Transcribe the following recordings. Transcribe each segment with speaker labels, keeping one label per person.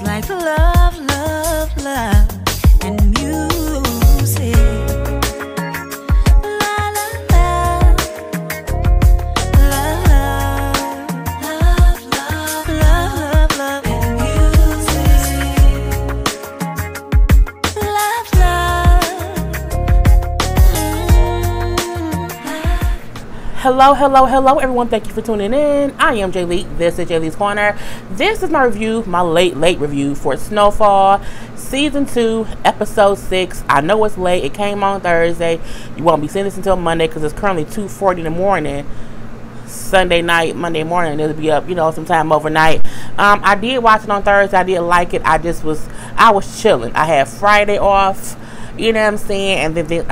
Speaker 1: like love, love, love, and music. La la la, love, love, love, love, love, and music. Love, love.
Speaker 2: Hello everyone, thank you for tuning in. I am Jay Lee. This is Jay Lee's Corner. This is my review, my late review for Snowfall season 2 episode 6. I know it's late, it came on Thursday. You won't be seeing this until Monday because it's currently 2:40 in the morning, Sunday night. Monday morning it'll be up, sometime overnight. I did watch it on Thursday. I did like it. I was chilling. I had Friday off, you know what I'm saying, and then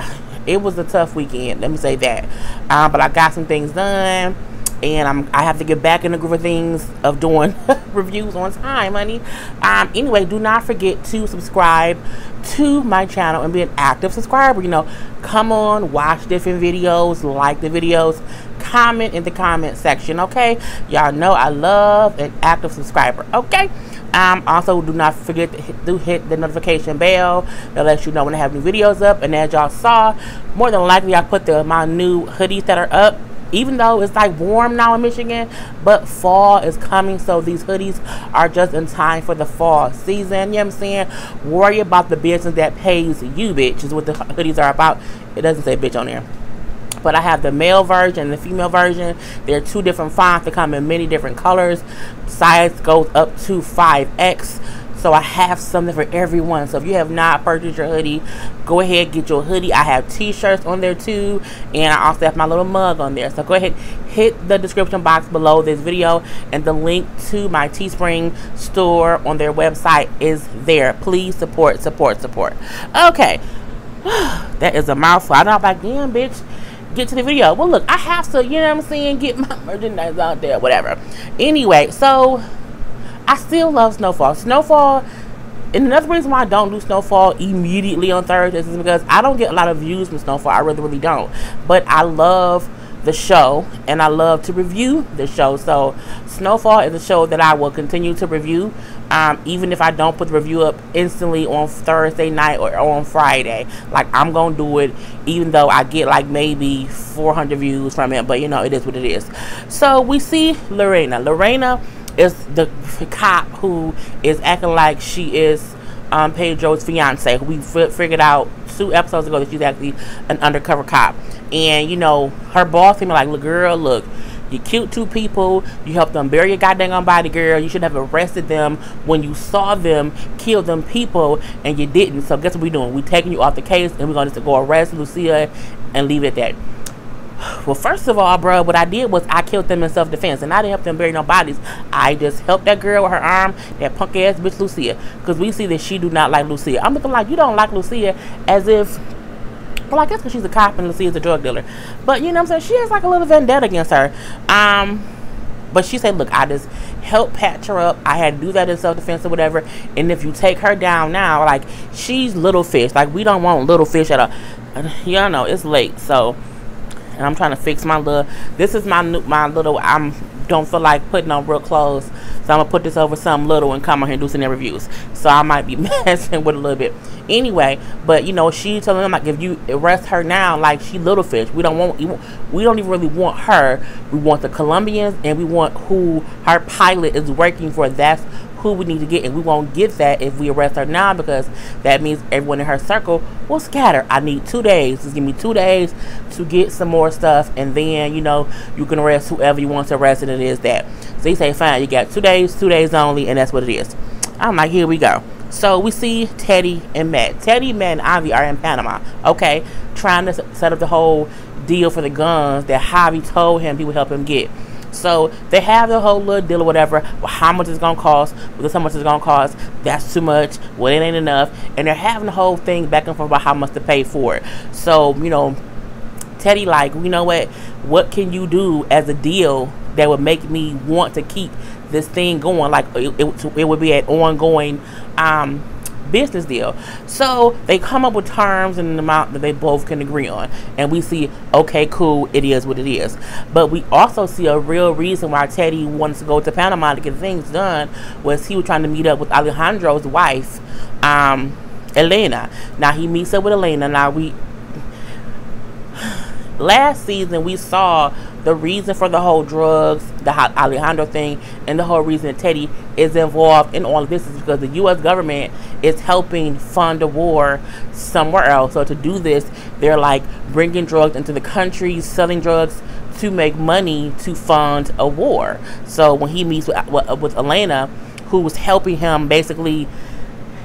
Speaker 2: it was a tough weekend, let me say that. But I got some things done, and I have to get back in the groove of things of doing reviews on time, honey. Anyway, do not forget to subscribe to my channel and be an active subscriber. Come on, watch different videos, like the videos, comment in the comment section, okay? Y'all know I love an active subscriber, okay? Also, do not forget to hit the notification bell that lets you know when I have new videos up. And as y'all saw, more than likely I put my new hoodies that are up, even though it's like warm now in Michigan, but fall is coming, so these hoodies are just in time for the fall season. You know what I'm saying? Worry about the business that pays you, bitch, is what the hoodies are about. It doesn't say bitch on there. But I have the male version and the female version. There are 2 different fonts that come in many different colors. Size goes up to 5X. So I have something for everyone. So if you have not purchased your hoodie, go ahead, get your hoodie. I have t-shirts on there too. And I also have my little mug on there. So go ahead, hit the description box below this video. And the link to my Teespring store on their website is there. Please support. Okay. That is a mouthful. I know, like, damn, bitch. Get to the video. Well, look, I have to, get my merchandise out there, whatever. Anyway, so I still love Snowfall. And another reason why I don't do Snowfall immediately on Thursdays is because I don't get a lot of views from Snowfall. I really don't. But I love the show, and I love to review the show. So Snowfall is a show that I will continue to review, even if I don't put the review up instantly on Thursday night or on Friday. Like, I'm gonna do it even though I get like maybe 400 views from it, but it is what it is. So we see Lorena is the cop who is acting like she is Pedro's fiance. We figured out 2 episodes ago that she's actually an undercover cop. And, her boss came like, look, girl, look, you killed 2 people. You helped them bury your goddamn body, girl. You should have arrested them when you saw them kill them people, and you didn't. So guess what we're doing? We're taking you off the case, and we're going to go arrest Lucia and leave it at that. Well, first of all, bro, what I did was I killed them in self-defense, and I didn't help them bury no bodies. I just helped that girl with her arm, that punk-ass bitch Lucia, because we see that she do not like Lucia. I'm looking like, you don't like Lucia, as if, well, I guess because she's a cop and Lucia's a drug dealer. But, you know what I'm saying? She has like a little vendetta against her. But she said, look, I just helped patch her up. I had to do that in self-defense or whatever. And if you take her down now, like, she's little fish. Like, we don't want little fish at all. Y'all know, it's late, so... And I'm trying to fix my little, this is my little, don't feel like putting on real clothes, so I'm gonna put this over something little and come on here and do some reviews. So I might be messing with a little bit. Anyway, but she telling them, like, if you arrest her now, like, she little fish. We don't even really want her. We want the Colombians, and we want who her pilot is working for. That's who we need to get, and we won't get that if we arrest her now, because that means everyone in her circle will scatter. I need 2 days. Just give me 2 days to get some more stuff, and then you can arrest whoever you want to arrest, and it is that. So he say, fine, you got 2 days only, and that's what it is. I'm like, here we go. So we see Teddy and Matt. Teddy, Matt, and Ivy are in Panama, okay, trying to set up the whole deal for the guns that Javi told him he would help him get. So they have the whole little deal or whatever. Well, how much it's gonna cost? Well, this how much it's gonna cost. That's too much. Well, it ain't enough. And they're having the whole thing back and forth about how much to pay for it. So Teddy like, you know what can you do as a deal that would make me want to keep this thing going? Like, it would be an ongoing business deal. So they come up with terms and an amount that they both can agree on, and we see, okay, cool, it is what it is. But we also see a real reason why Teddy wanted to go to Panama to get things done was he was trying to meet up with Alejandro's wife, Elena. Now he meets up with Elena. Now last season we saw the reason for the whole drugs, the Alejandro thing, and the whole reason that Teddy is involved in all of this is because the U.S. government is helping fund a war somewhere else. So to do this, they're like bringing drugs into the country, selling drugs to make money to fund a war. So when he meets with Elena, who was helping him basically,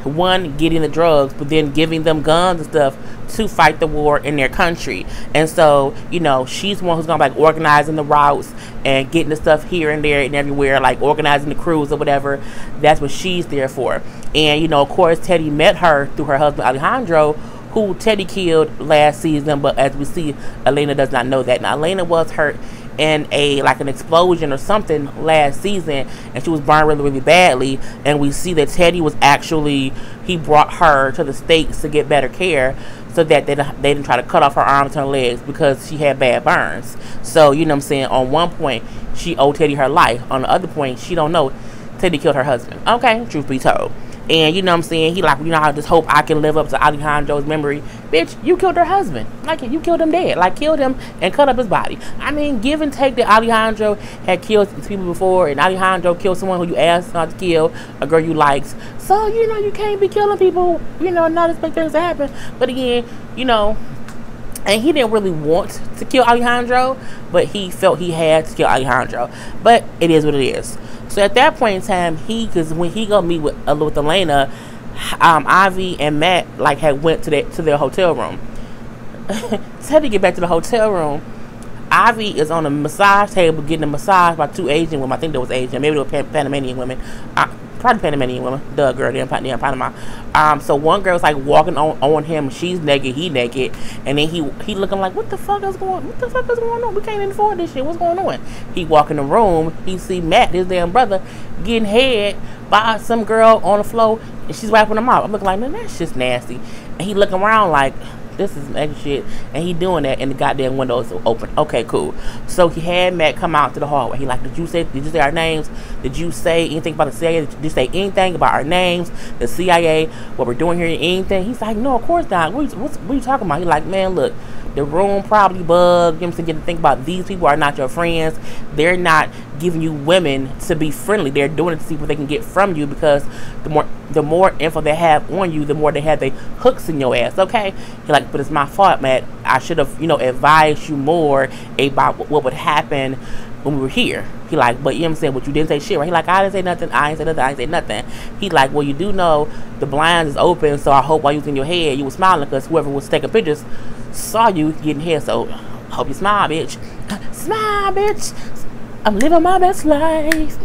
Speaker 2: one, getting the drugs, but then giving them guns and stuff to fight the war in their country. And so, you know, she's the one who's gonna like organizing the routes and getting the stuff here and there and everywhere, like organizing the crews or whatever. That's what she's there for. And, you know, of course, Teddy met her through her husband Alejandro, who Teddy killed last season, but as we see, Elena does not know that. Now, Elena was hurt in an explosion or something last season, and she was burned really, really badly. And we see that Teddy was actually, he brought her to the States to get better care, so that they didn't try to cut off her arms and her legs because she had bad burns. So, you know what I'm saying, on one point she owed Teddy her life, on the other point she don't know Teddy killed her husband. Okay, truth be told. And you know what I'm saying, he like, you know, I just hope I can live up to Alejandro's memory. Bitch, you killed her husband. Like, you killed him dead. Like, killed him and cut up his body. I mean, give and take that Alejandro had killed people before, and Alejandro killed someone who you asked not to kill, a girl you liked. So, you know, you can't be killing people, you know, not expect things to happen. But again, you know, and he didn't really want to kill Alejandro, but he felt he had to kill Alejandro. But it is what it is. So at that point in time, because when he go meet with Elena, Ivy and Matt like had went to their hotel room. Teddy get back to the hotel room. Ivy is on a massage table getting a massage by two Asian women. I think there was Asian, maybe they were Panamanian women. Probably Panamanian women. Duh, girl, they're in Panama. So one girl's like walking on him. She's naked, he naked, and then he looking like, what the fuck is going on? We can't afford this shit. What's going on? He walk in the room. He see Matt, his damn brother, getting head by some girl on the floor, and she's wiping him out. I'm looking like, man, that's just nasty. And he looking around like, this is extra shit, and he doing that, and the goddamn window is open. Okay, cool. So he had Matt come out to the hallway. He like, did you say our names? Did you say anything about the CIA? Did you say anything about our names, the CIA, what we're doing here, anything? He's like, no, of course not. What are you talking about? He like, man, look, the room probably bugged. You know what I'm saying? You have to think about, these people are not your friends. They're not giving you women to be friendly. They're doing it to see what they can get from you, because the more info they have on you, the more they have their hooks in your ass. Okay? He like, but it's my fault, Matt. I should have, you know, advised you more about what would happen when we were here. He like, but you know what I'm saying, but you didn't say shit, right? He like, I didn't say nothing. I ain't say nothing. He like, well, you do know the blinds is open, so I hope while you was in your head, you was smiling, because whoever was taking pictures saw you getting here. So hope you smile, bitch. Smile, bitch. I'm living my best life.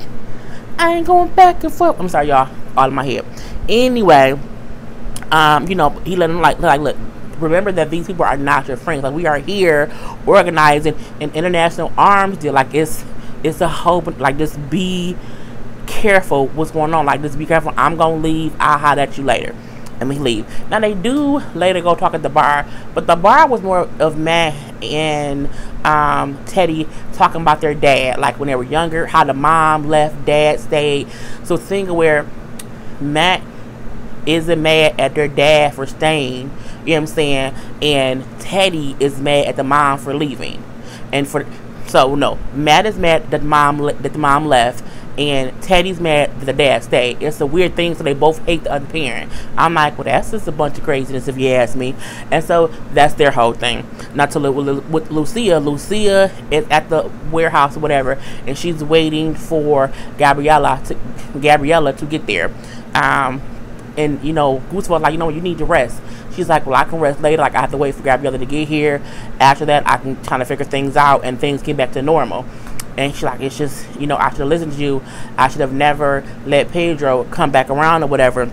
Speaker 2: I ain't going back and forth. I'm sorry, y'all. All in my head. Anyway, you know, he let him like, look, remember that these people are not your friends. Like, we are here organizing an international arms deal. Like, it's a whole, like, just be careful what's going on. Like, just be careful. I'm gonna leave. I'll holler at you later. And we leave. Now, they do later go talk at the bar, but the bar was more of Matt and Teddy talking about their dad, like when they were younger, how the mom left, dad stayed. So thing where Matt isn't mad at their dad for staying, you know what I'm saying, and Teddy is mad at the mom for leaving. And Matt is mad that the mom left, and Teddy's mad that the dad stayed. It's a weird thing, so they both hate the other parent. I'm like, well, that's just a bunch of craziness if you ask me. And so that's their whole thing. Not to with Lucia. Lucia is at the warehouse or whatever, and she's waiting for Gabriella to get there. And you know, Gustavo's like, you know, you need to rest. She's like, well, I can rest later. Like, I have to wait for Gabriella to get here. After that, I can kind of figure things out and things get back to normal. And she's like, it's just, you know, I should have listened to you. I should have never let Pedro come back around or whatever.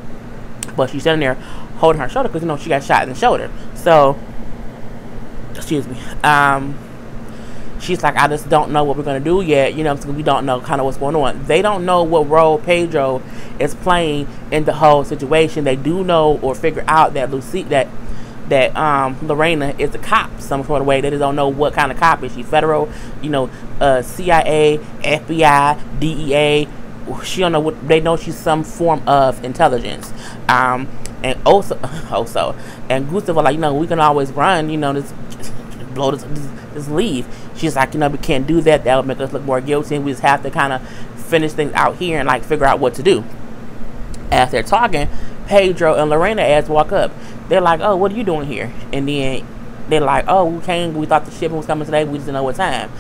Speaker 2: But she's sitting there holding her shoulder because, you know, she got shot in the shoulder. So, excuse me. She's like, I just don't know what we're going to do yet. You know, so we don't know kind of what's going on. They don't know what role Pedro is playing in the whole situation. They do know or figure out that Lorena is a cop some sort of way. They just don't know what kind of cop. Is she federal, you know, CIA, FBI, DEA? She don't know what. They know she's some form of intelligence. And also, and Gustav was like, you know, we can always run, you know, just leave. She's like, you know, we can't do that. That would make us look more guilty. And we just have to kind of finish things out here and like figure out what to do. As they're talking, Pedro and Lorena walk up. They're like, oh, what are you doing here? And then they're like, oh, we thought the shipment was coming today. We just didn't know what time.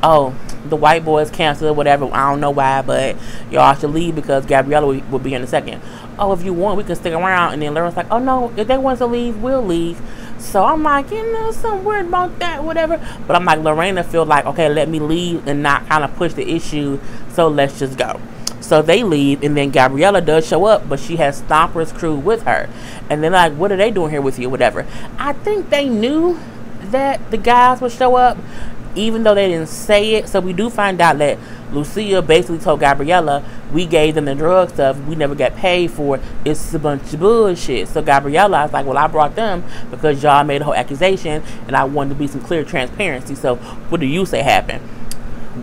Speaker 2: Oh, the white boys canceled or whatever. I don't know why, but y'all should leave because Gabriella will be here in a second. Oh, if you want, we can stick around. And then Lorena's like, oh, no, if they want to leave, we'll leave. So I'm like, you know, something weird about that, whatever. But I'm like, Lorena feel like, okay, let me leave and not kind of push the issue. So let's just go. So they leave, and then Gabriella does show up, but she has Stomper's crew with her. And they're like, what are they doing here with you, whatever. I think they knew that the guys would show up, even though they didn't say it. So we do find out that Lucia basically told Gabriella, we gave them the drug stuff, we never got paid for it. It's a bunch of bullshit. So Gabriella was like, well, I brought them because y'all made a whole accusation, and I wanted to be some clear transparency. So what do you say happened?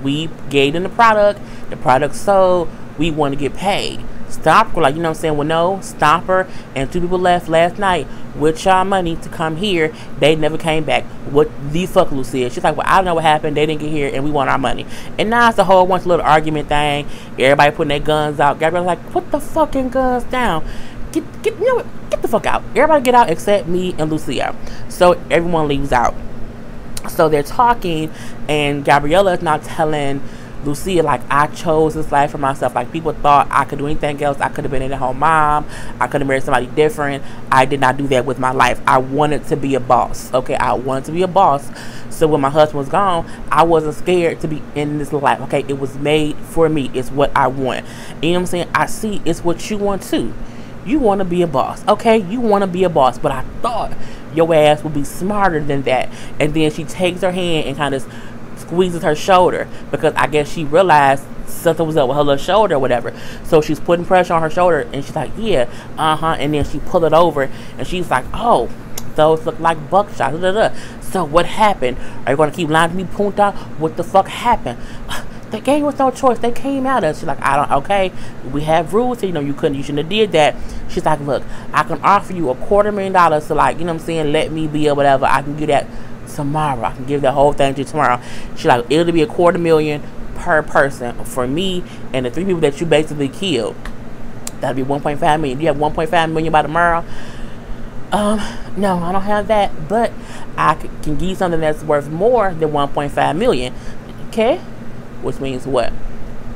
Speaker 2: We gave them the product sold, we want to get paid. Stomper, like, you know what I'm saying? Well, no, Stomper and 2 people left last night with y'all money to come here. They never came back. What the fuck, Lucia? She's like, well, I don't know what happened. They didn't get here, and we want our money. And now it's a whole bunch of little argument thing. Everybody putting their guns out. Gabrielle's like, put the fucking guns down. Get you know what? Get the fuck out. Everybody get out except me and Lucia. So everyone leaves out. So they're talking, and Gabriella is now telling Lucia, like, I chose this life for myself. Like, people thought I could do anything else. I could have been a home mom. I could have married somebody different. I did not do that with my life. I wanted to be a boss. Okay, I wanted to be a boss. So when my husband was gone, I wasn't scared to be in this life. Okay, it was made for me. It's what I want. You know what I'm saying? I see it's what you want too. You want to be a boss. Okay, you want to be a boss. But I thought your ass would be smarter than that. And then she takes her hand and kind of squeezes her shoulder, because I guess she realized something was up with her little shoulder or whatever. So she's putting pressure on her shoulder, and she's like, yeah, and then she pulled it over, and she's like, oh, those look like buckshot. So what happened? Are you going to keep lying to me, Punta? What the fuck happened? They gave us no choice. They came at us. She's like, okay, we have rules. You know, you shouldn't have did that. She's like, look, I can offer you $250,000 to, like, you know what I'm saying, let me be or whatever. I can do that tomorrow. I can give the whole thing to you tomorrow. She's like, it'll be $250,000 per person for me and the 3 people that you basically killed. That'll be $1.5 million. Do you have $1.5 million by tomorrow? No, I don't have that, but I can give you something that's worth more than $1.5 million. Okay? Which means what?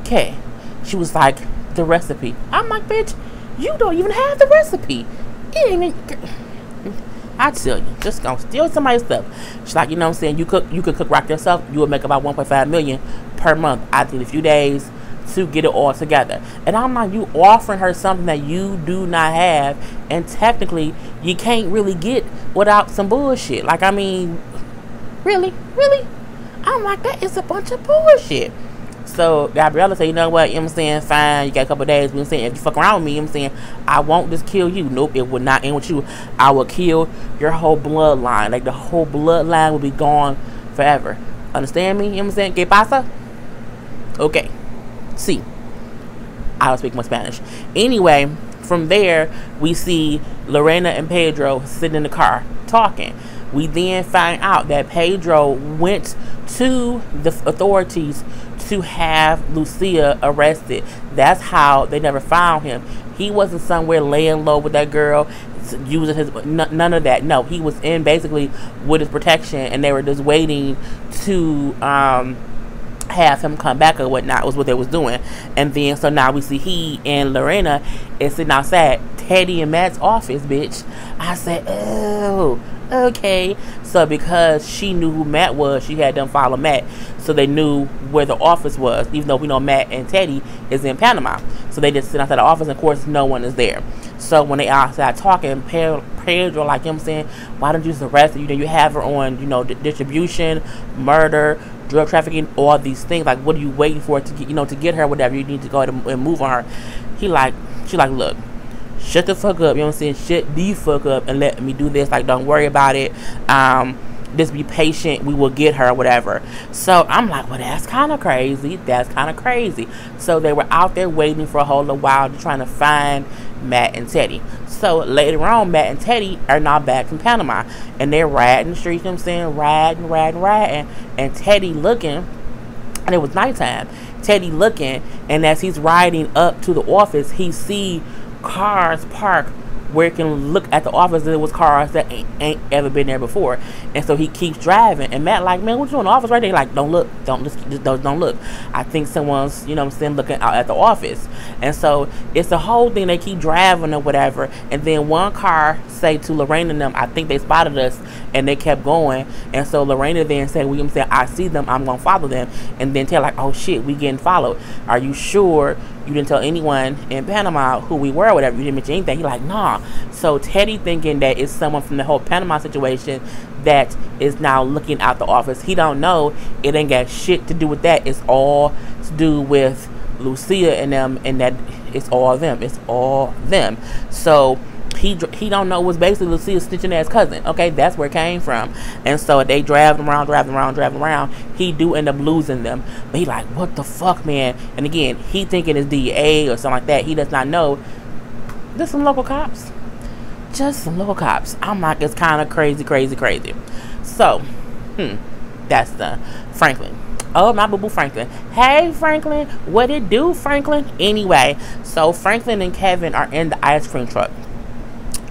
Speaker 2: Okay. She was like, the recipe. I'm like, bitch, you don't even have the recipe. It ain't even... I tell you, just gonna steal somebody's stuff. She's like, you know what I'm saying, you could cook rock yourself, you would make about $1.5 million per month. I need a few days to get it all together. And I'm like, you offering her something that you do not have, and technically you can't really get without some bullshit. Like, I mean, really? I'm like, that is a bunch of bullshit. So Gabriella said, you know what, you know what I'm saying, fine, you got a couple of days, you know what I'm saying, if you fuck around with me, you know what I'm saying, I won't just kill you. Nope, it would not end with you. I will kill your whole bloodline. Like, the whole bloodline will be gone forever. Understand me? You know what I'm saying? ¿Qué pasa? Okay. See, I don't speak much Spanish. Anyway, from there, we see Lorena and Pedro sitting in the car talking. We then find out that Pedro went to the authorities to have Lucia arrested. That's how they never found him. He wasn't somewhere laying low with that girl, using his, none of that. No, he was in basically with his protection, and they were just waiting to have him come back or whatnot, was what they was doing. And then, so now we see he and Lorena is sitting outside Teddy and Matt's office, bitch. I said, oh, okay. So because she knew who Matt was, she had them follow Matt, so they knew where the office was, even though we know Matt and Teddy is in Panama. So they just sit outside the office, and of course no one is there. So when they outside talking, Pedro, like, you know what I'm saying, why don't you just arrest her? You know, you have her on, you know, distribution, murder, drug trafficking, all these things. Like, what are you waiting for to get, to get her, whatever. You need to go ahead and move on her. She like, look, shut the fuck up, you know what I'm saying? Shut the fuck up and let me do this. Like, don't worry about it. Just be patient. We will get her, whatever. So I'm like, well, that's kind of crazy. That's kind of crazy. So they were out there waiting for a whole while, trying to find Matt and Teddy. So later on, Matt and Teddy are now back from Panama, and they're riding the streets, you know what I'm saying? Riding. And Teddy looking, and it was nighttime. Teddy looking, and as he's riding up to the office, he see cars parked where he can look at the office, and it was cars that ain't ever been there before. And so he keeps driving, and Matt like, man, what you doing in the office right there? Like, don't look, don't look. I think someone's, you know what I'm saying, looking out at the office. And so it's a whole thing. They keep driving or whatever, and then one car say to Lorraine and them, I think they spotted us, and they kept going. And so Lorraine then said, William said, I see them, I'm gonna follow them. And then tell like, oh shit, we getting followed. Are you sure you didn't tell anyone in Panama who we were or whatever? You didn't mention anything. He like, nah. So Teddy thinking that it's someone from the whole Panama situation that is now looking out the office. He don't know it ain't got shit to do with that. It's all to do with Lucia and them, and that it's all them. It's all them. So he don't know, was basically Lucia's snitching ass cousin. Okay, that's where it came from. And so they driving around. He do end up losing them, but he like, what the fuck, man? And again, he thinking it's DA or something like that. He does not know. There's some local cops. Just some local cops. I'm like, it's kind of crazy. So that's the Franklin. Oh, my boo-boo Franklin. Hey, Franklin. What it do, Franklin? Anyway, so Franklin and Kevin are in the ice cream truck.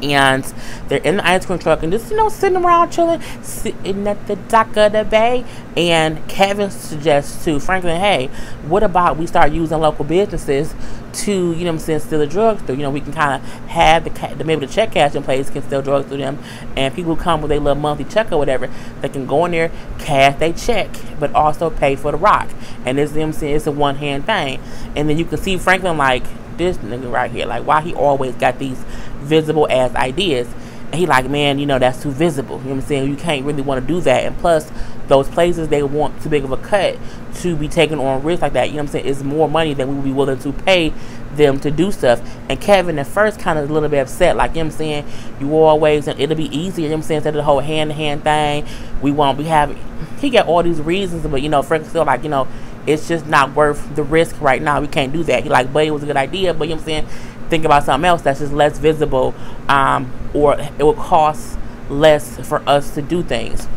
Speaker 2: And they're in the ice cream truck and just, sitting around chilling, sitting at the dock of the bay. And Kevin suggests to Franklin, hey, what about we start using local businesses to, steal the drugs through? We can kind of have maybe the check cash in place, can steal drugs through them. And people who come with their little monthly check or whatever, they can go in there, cash their check, but also pay for the rock. And it's a one-hand thing. And then you can see Franklin like, this nigga right here, like, why he always got these visible ass ideas. And he like, man, that's too visible. You know what I'm saying? You can't really want to do that. And plus, those places, they want too big of a cut to be taking on risks like that. You know what I'm saying? It's more money than we would be willing to pay them to do stuff. And Kevin at first kind of a little bit upset, like, you know what I'm saying, you always, and it'll be easier, you know what I'm saying, instead of the whole hand-to-hand thing, we won't be having, he got all these reasons, but, Frank still like, it's just not worth the risk right now. We can't do that. He like, but it was a good idea, but you know what I'm saying, think about something else that's just less visible, or it will cost less for us to do things.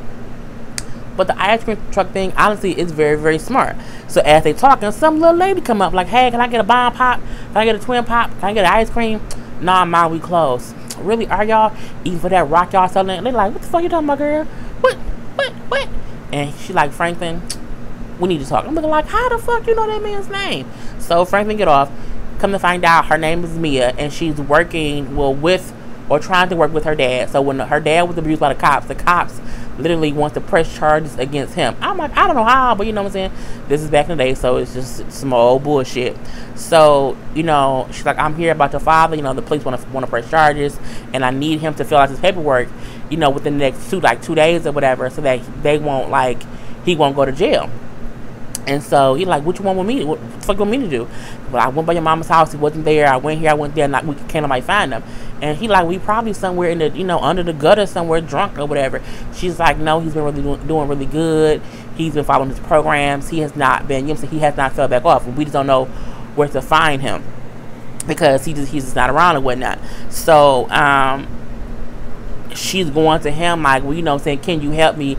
Speaker 2: But the ice cream truck thing, honestly, is very, very smart. So as they talking, some little lady come up like, hey, can I get a bomb pop? Can I get a twin pop? Can I get an ice cream? Nah, man, we closed. Really, are y'all eating for that rock y'all selling? And they like, what the fuck you talking about, girl? What? And she like, Franklin, we need to talk. I'm looking like, how the fuck you know that man's name? So Franklin get off. Come to find out, her name is Mia, and she's working, with, or trying to work with her dad. So when her dad was abused by the cops literally want to press charges against him. I'm like, I don't know how, but you know what I'm saying? This is back in the day, so it's just some old bullshit. So, she's like, I'm here about your father. The police want to press charges, and I need him to fill out his paperwork, within the next 2 days or whatever, so that he won't go to jail. And so he like, what you want with me? What the fuck you want me to do? Well, I went by your mama's house. He wasn't there. I went here. I went there. And can't nobody find him. And he like, we probably somewhere in the, under the gutter somewhere, drunk or whatever. She's like, no, he's been really doing really good. He's been following his programs. He has not been, he has not fell back off. We just don't know where to find him because he's just not around and whatnot. So she's going to him like, well, saying, can you help me?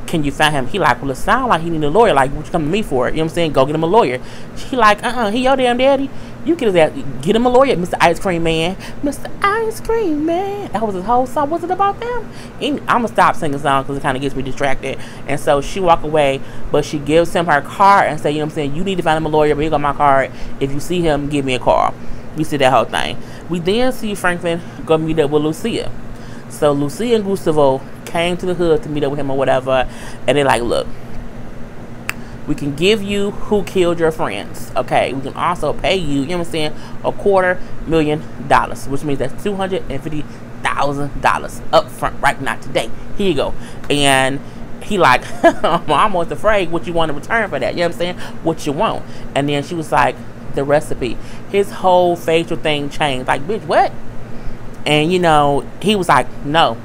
Speaker 2: Can you find him? He like, well, it sounds like he need a lawyer. Like, what you come to me for? You know what I'm saying? Go get him a lawyer. He like, he your damn daddy. You get his ass, get him a lawyer, Mr. Ice Cream Man. Mr. Ice Cream Man. That was his whole song. Was it about them? I'm gonna stop singing songs because it kind of gets me distracted. And so she walk away, but she gives him her card and say, you know what I'm saying, you need to find him a lawyer, but here got my card. If you see him, give me a call. We see that whole thing. We then see Franklin go meet up with Lucia. So Lucia and Gustavo came to the hood to meet up with him or whatever, and they're like, look, we can give you who killed your friends, okay? We can also pay you, you know what I'm saying, $250,000, which means that's $250,000 up front right now today. Here you go. And he like, I'm almost afraid what you want in return for that. You know what I'm saying? What you want. And then she was like, the recipe. His whole facial thing changed. Like, bitch, what? And, you know, he was like, no.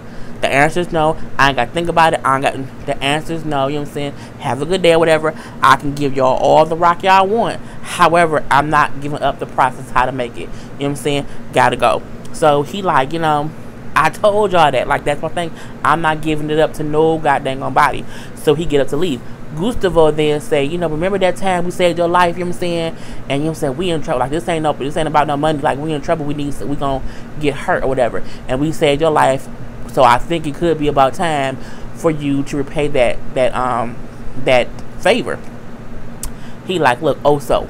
Speaker 2: The answer is no. I ain't got to think about it. I ain't got, the answer is no. You know what I'm saying? Have a good day or whatever. I can give y'all all the rock y'all want. However, I'm not giving up the process how to make it. You know what I'm saying? Gotta go. So he like, you know, I told y'all that. Like, that's my thing. I'm not giving it up to no goddamn body. So he get up to leave. Gustavo then say, you know, remember that time we saved your life, you know what I'm saying? And you know what I'm saying, we in trouble. Like, this ain't about no money. Like, we in trouble. We gonna get hurt or whatever. And we saved your life. So I think it could be about time for you to repay that favor. He like, look, Oso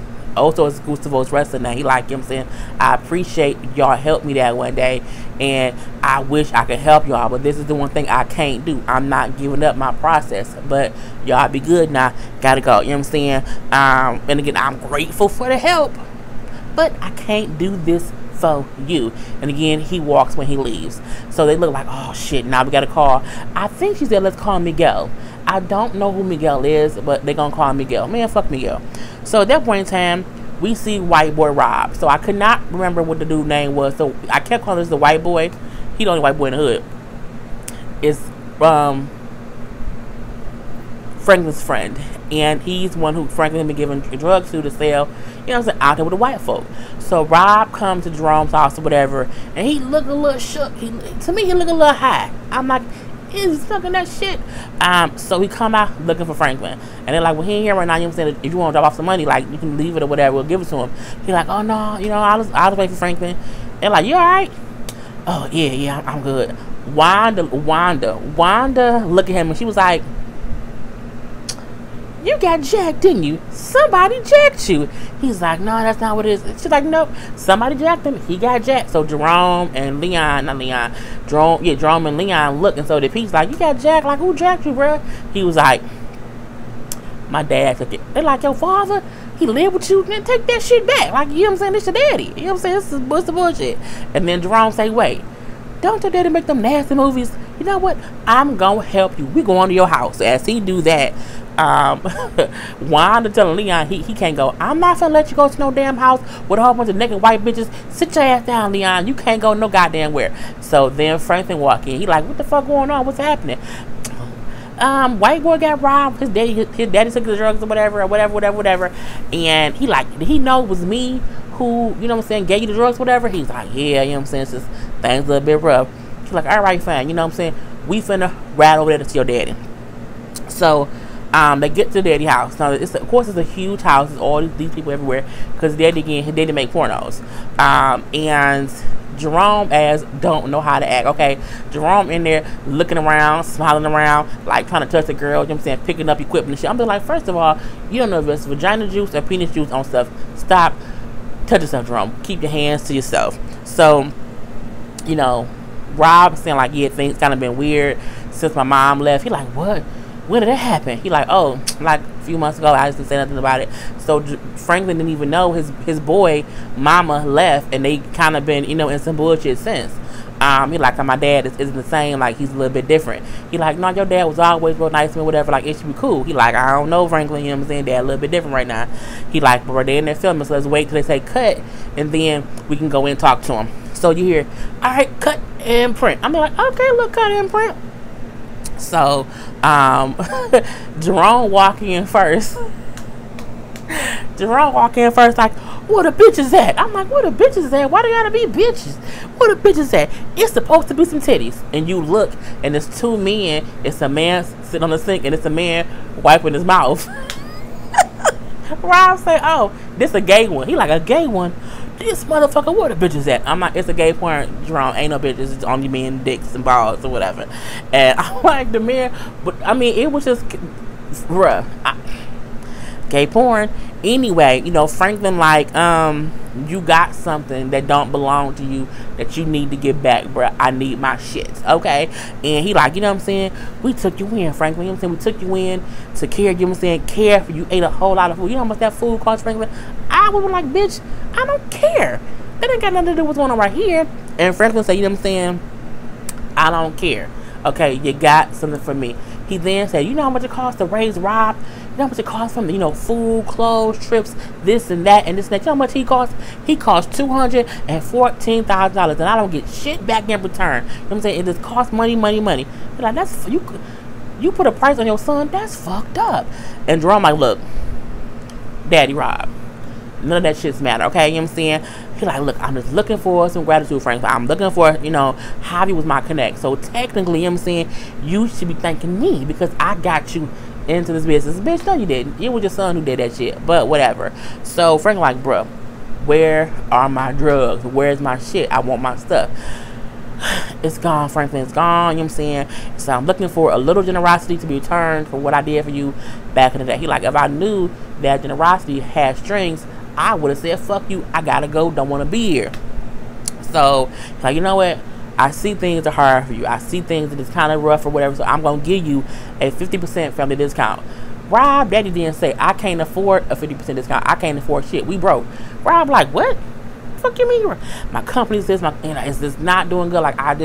Speaker 2: is Gustavo's wrestler now. He like, you know what I'm saying, I appreciate y'all helped me that one day, and I wish I could help y'all, but this is the one thing I can't do. I'm not giving up my process, but y'all be good now. Gotta go. You know what I'm saying? And again, I'm grateful for the help, but I can't do this for you. And again, he walks when he leaves. So they look like, oh shit, now we gotta call. I think she said, let's call Miguel. I don't know who Miguel is, but they're gonna call Miguel. Man, fuck Miguel. So at that point in time, we see white boy Rob. So I could not remember what the dude's name was. So I kept calling this the white boy. He the only white boy in the hood. It's Franklin's friend. And he's one who Franklin been giving drugs to sell, you know what I'm saying, out there with the white folk. So Rob comes to Jerome's house or whatever, and he look a little shook. To me, he look a little high. I'm like, he's sucking that shit. So he come out looking for Franklin. And they're like, well, he ain't here right now. You know what I'm saying? If you want to drop off some money, like, you can leave it or whatever. We'll give it to him. He's like, oh, no, you know, I'll just wait for Franklin. They're like, you all right? Oh, yeah, I'm good. Wanda looked at him, and she was like, you got jacked, didn't you? Somebody jacked you. He's like, no, that's not what it is. She's like, nope, somebody jacked him. He got jacked. So Jerome and Jerome and Leon look, and so the Pete's like, you got jacked? Like, who jacked you, bro? He was like, my dad took it. They're like, your father, he lived with you, then take that shit back. Like, you know what I'm saying? This your daddy. You know what I'm saying? This is the bullshit. And then Jerome say, wait, don't your daddy make them nasty movies? You know what? I'm gonna help you. We going to your house. As he do that, Wanda telling Leon he can't go. I'm not gonna let you go to no damn house with a whole bunch of naked white bitches. Sit your ass down, Leon. You can't go no goddamn where. So then Franklin walk in. He like, what the fuck going on? What's happening? White boy got robbed. His daddy took the drugs or whatever. And he like, did he know it was me who, you know what I'm saying, gave you the drugs, whatever? He's like, yeah, you know what I'm saying, it's just things a little bit rough. He's like, all right, fine, you know what I'm saying, we finna ride over there to see your daddy. So they get to daddy house. Now, of course, it's a huge house. It's all these people everywhere because his daddy make pornos. And Jerome don't know how to act. Okay, Jerome in there looking around, smiling around, like trying to touch the girl. You know what I'm saying, picking up equipment and shit. I'm just like, first of all, you don't know if it's vagina juice or penis juice on stuff. Stop touching stuff, Jerome. Keep your hands to yourself. So, you know, Rob saying like, yeah, things kind of been weird since my mom left. He like, what? When did that happen? He like, oh, like a few months ago. I just didn't say nothing about it. So Franklin didn't even know his boy mama left, and they kind of been, you know, in some bullshit since. He like, my dad isn't the same. Like, he's a little bit different. He like, no, your dad was always real nice to me, whatever. Like, it should be cool. He like, I don't know, Franklin. You know what I'm saying? Dad a little bit different right now. He like, but they're in there filming, so let's wait till they say cut, and then we can go in and talk to him. So you hear, all right, cut and print. I'm like, okay, look, cut and print. So, Jerome walk in first. Like, where the bitches at? I'm like, where the bitches at? Why they gotta be bitches? Where the bitches at? It's supposed to be some titties. And you look, and it's two men. It's a man sitting on the sink, and it's a man wiping his mouth. Rob say, oh, this a gay one. He like, a gay one? This motherfucker, where the bitches at? I'm like, it's a gay porn, Jerome. Ain't no bitches. It's only men, dicks, and balls, or whatever. And I'm like, the man, but I mean, it was just, bruh, gay porn. Anyway, you know, Franklin like, you got something that don't belong to you that you need to get back, bruh. I need my shit, okay? And he like, you know what I'm saying? We took you in, Franklin. You know what I'm saying? We took you in to care, you know what I'm saying? Care for you. Ate a whole lot of food. You know how much that food cost, Franklin? I was like, bitch, I don't care. That ain't got nothing to do with what's going on right here. And Franklin said, you know what I'm saying? I don't care. Okay, you got something for me. He then said, you know how much it costs to raise Rob? You know how much it costs from, food, clothes, trips, this and that, and this and that. You know how much he costs? He costs $214,000, and I don't get shit back in return. You know what I'm saying? It just costs money, money, money. But like, that's, you put a price on your son, that's fucked up. And Jerome like, look, Daddy Rob, none of that shit's matter, okay? You know what I'm saying? He like, look, I'm just looking for some gratitude, Frank. I'm looking for, Javi was my connect. So technically, you know what I'm saying, you should be thanking me because I got you into this business. Bitch, no, you didn't. It was your son who did that shit. But whatever. So Frank like, bruh, where are my drugs? Where's my shit? I want my stuff. It's gone, Franklin. It's gone. You know what I'm saying? So I'm looking for a little generosity to be returned for what I did for you back in the day. He like, if I knew that generosity had strings, I would have said, fuck you, I gotta go, don't want to be here. So, like, you know what? I see things are hard for you. I see things that is kind of rough or whatever, so I'm going to give you a 50% family discount. Rob, Daddy didn't say, I can't afford a 50% discount. I can't afford shit. We broke. Rob like, what? Fuck you mean? My company says it's just not doing good. Like, I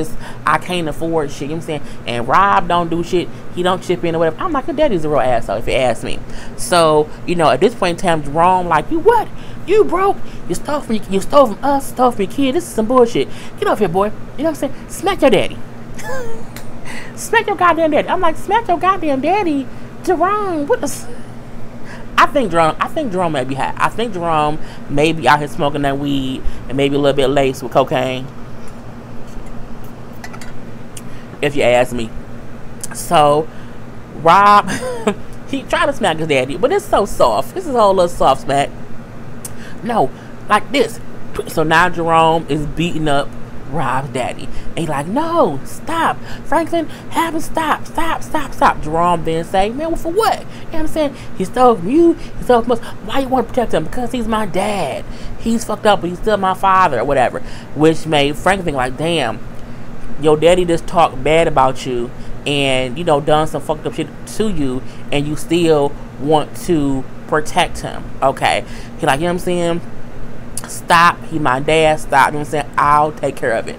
Speaker 2: can't afford shit. You know what I'm saying? And Rob don't do shit. He don't chip in or whatever. I'm like, your daddy's a real asshole if you ask me. So, at this point in time, Jerome like, you what? You broke? You stole from us, stole from your kid. This is some bullshit. Get off here, boy. You know what I'm saying? Smack your daddy. Smack your goddamn daddy. I'm like, smack your goddamn daddy, Jerome. What the? I think Jerome may be high. I think Jerome may be out here smoking that weed and maybe a little bit laced with cocaine, if you ask me. So Rob, he tried to smack his daddy, but it's so soft. This is a whole little soft smack. No, like this. So now Jerome is beating up Rob's daddy. And he's like, no, stop. Franklin, have him stop. Jerome then say, man, well, for what? You know what I'm saying? He stole from you. He stole from us. Why you want to protect him? Because he's my dad. He's fucked up, but he's still my father or whatever. Which made Franklin think like, damn, your daddy just talked bad about you and, done some fucked up shit to you and you still want to protect him. Okay. He like, you know what I'm saying? Stop. He my dad. Stop. You know what I'm saying? I'll take care of it.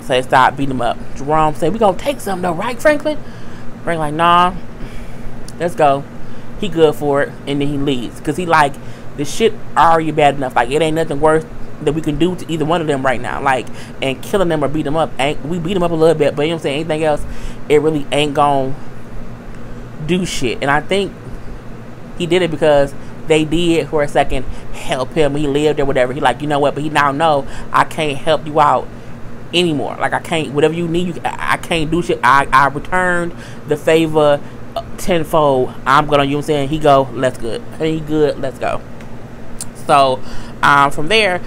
Speaker 2: So they stop beating him up. Jerome said, we gonna take something though, right, Franklin? Franklin like, nah, let's go. He good for it. And then he leaves. Because he like, this shit already bad enough. Like, it ain't nothing worse that we can do to either one of them right now. Like, and killing them or beat them up. We beat them up a little bit. But you know what I'm saying? Anything else, it really ain't gonna do shit. And I think he did it because they did for a second help him. He lived or whatever. He like, you know what? But he now know I can't help you out anymore. Like, I can't, whatever you need, I can't do shit. I returned the favor tenfold. I'm gonna, you know what I'm saying? He go, let's good. He good, let's go. So, from there,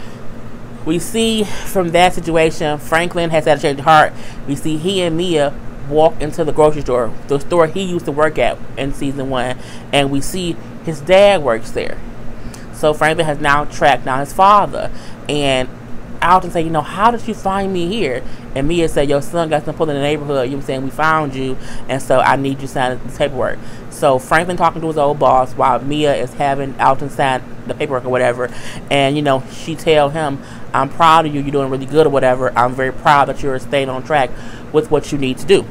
Speaker 2: we see from that situation, Franklin has had a change of heart. We see he and Mia walk into the grocery store, the store he used to work at in season 1, and we see his dad works there. So Franklin has now tracked down his father, and Alton say, how did you find me here? And Mia said, your son got some pull in the neighborhood. You know what I'm saying? We found you, and so I need you to sign the paperwork. So Franklin talking to his old boss while Mia is having Alton sign the paperwork or whatever. And, she tell him, I'm proud of you. You're doing really good or whatever. I'm very proud that you're staying on track with what you need to do.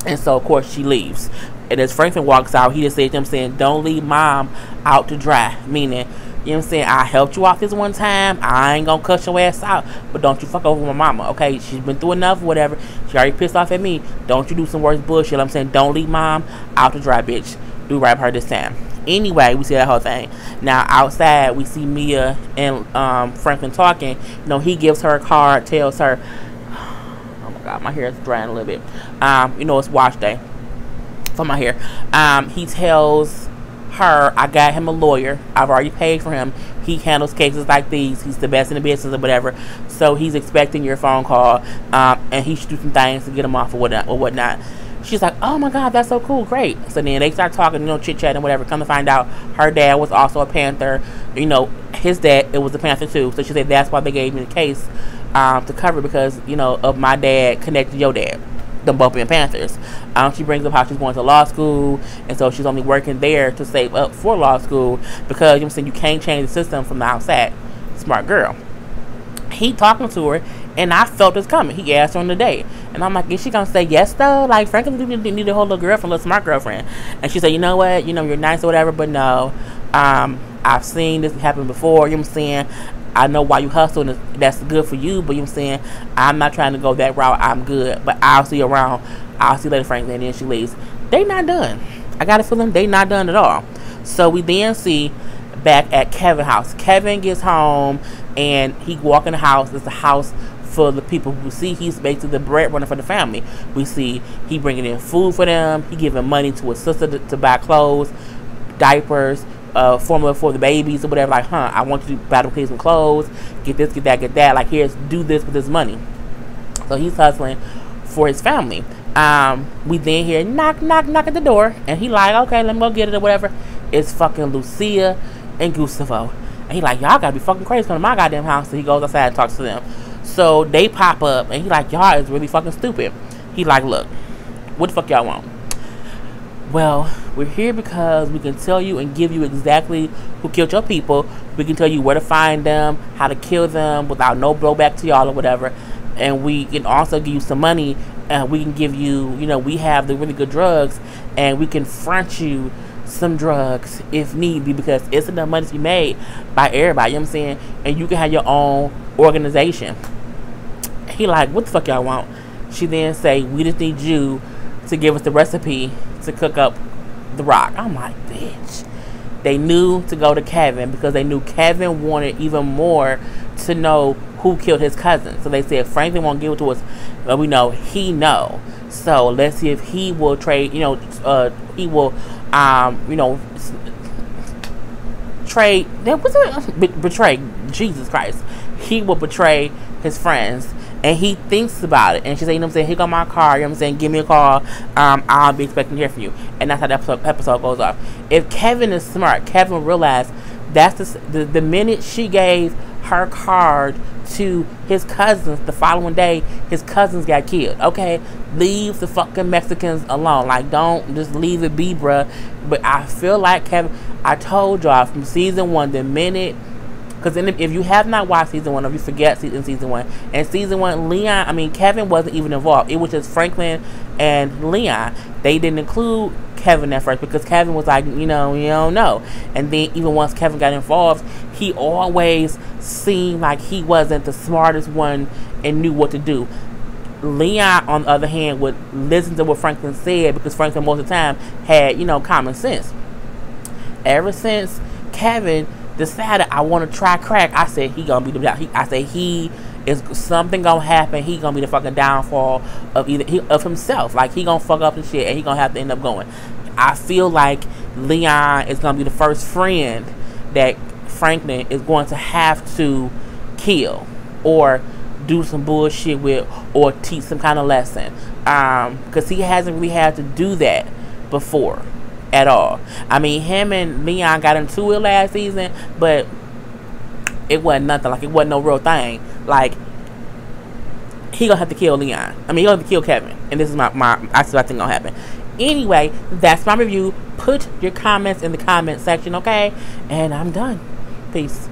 Speaker 2: And so, of course, she leaves. And as Franklin walks out, he just said to him, saying, don't leave mom out to dry. Meaning, you know what I'm saying? I helped you out this one time. I ain't gonna cut your ass out. But don't you fuck over my mama, okay? She's been through enough, whatever. She already pissed off at me. Don't you do some worse bullshit. I'm saying, don't leave mom out to dry, bitch. Do right by her this time. Anyway, we see that whole thing. Now, outside, we see Mia and Franklin talking. He gives her a card, tells her, oh my God, my hair is drying a little bit. It's wash day for my hair. He tells her, I got him a lawyer. I've already paid for him. He handles cases like these. He's the best in the business or whatever. So he's expecting your phone call, and he should do some things to get him off or whatnot. She's like, oh my God, that's so cool, great. So then they start talking, chit chat and whatever. Come to find out, her dad was also a Panther. His dad, it was a Panther too. So she said that's why they gave me the case to cover, because of my dad connected to your dad. Them both being Panthers. She brings up how she's going to law school, and so she's only working there to save up for law school because, you know what I'm saying, you can't change the system from the outside. Smart girl. He talking to her, And I felt this coming. He asked her on the date. And I'm like, is she going to say yes, though? Like, Franklin didn't need a whole little girlfriend, little smart girlfriend. And she said, you know what? You know, you're nice or whatever, but no. I've seen this happen before. You know what I'm saying? I know why you hustle, and that's good for you, but you know what I'm saying? I'm not trying to go that route. I'm good. But I'll see you around. I'll see you later, Franklin. And then she leaves. They not done. I got a feeling they not done at all. So we then see back at Kevin's house. Kevin gets home, and he walk in the house. It's a house for the people who see he's basically the breadwinner for the family. We see he bringing in food for them. He giving money to his sister to buy clothes, diapers, formula for the babies or whatever. Like, I want you to buy them some clothes, get this, get that, get that. Like, here's, do this with this money. So he's hustling for his family. We then hear knock at the door, and he like, okay, let me go get it or whatever. It's fucking Lucia and Gustavo, and he like, y'all gotta be fucking crazy coming to my goddamn house. So he goes outside and talks to them. So they pop up, and he like, y'all is really fucking stupid. He like, look, what the fuck y'all want? Well, we're here because we can tell you and give you exactly who killed your people. We can tell you where to find them, how to kill them without no blowback to y'all or whatever. And we can also give you some money, and we can give you, you know, we have the really good drugs, and we can front you some drugs if need be, because it's enough money to be made by everybody, you know what I'm saying? And you can have your own organization. He like, what the fuck y'all want? She then say, we just need you to give us the recipe to cook up the rock. I'm like, bitch. They knew to go to Kevin because they knew Kevin wanted even more to know who killed his cousin. So they said, Franklin won't give it to us, but we know he know. So let's see if he will trade, you know, he will, you know, trade, betray, Jesus Christ. He will betray his friends. And he thinks about it. And she said, you know what I'm saying, here go my car, you know what I'm saying, give me a call. I'll be expecting to hear from you. And that's how that episode goes off. If Kevin is smart, Kevin will realize that's the minute she gave her card to his cousins the following day, his cousins got killed. Okay, leave the fucking Mexicans alone. Like, don't just leave it be, bruh. But I feel like Kevin, I told y'all from season 1, the minute, because if you have not watched season 1, or if you forget season 1, and season 1, Kevin wasn't even involved. It was just Franklin and Leon. They didn't include Kevin at first because Kevin was like, you know, you don't know. And then even once Kevin got involved, he always seemed like he wasn't the smartest one and knew what to do. Leon, on the other hand, would listen to what Franklin said because Franklin most of the time had, you know, common sense. Ever since Kevin decided I want to try crack, I said he gonna be the I say he is something gonna happen. He gonna be the fucking downfall of of himself. Like, he gonna fuck up and shit, and he gonna have to end up going. I feel like Leon is gonna be the first friend that Franklin is going to have to kill or do some bullshit with or teach some kind of lesson, because he hasn't really had to do that before at all. I mean, him and Leon got into it last season, but it wasn't nothing. Like, it wasn't no real thing. Like, he gonna have to kill Leon. I mean, he gonna have to kill Kevin. And this is I still think gonna happen. Anyway, that's my review. Put your comments in the comment section, okay? And I'm done. Peace.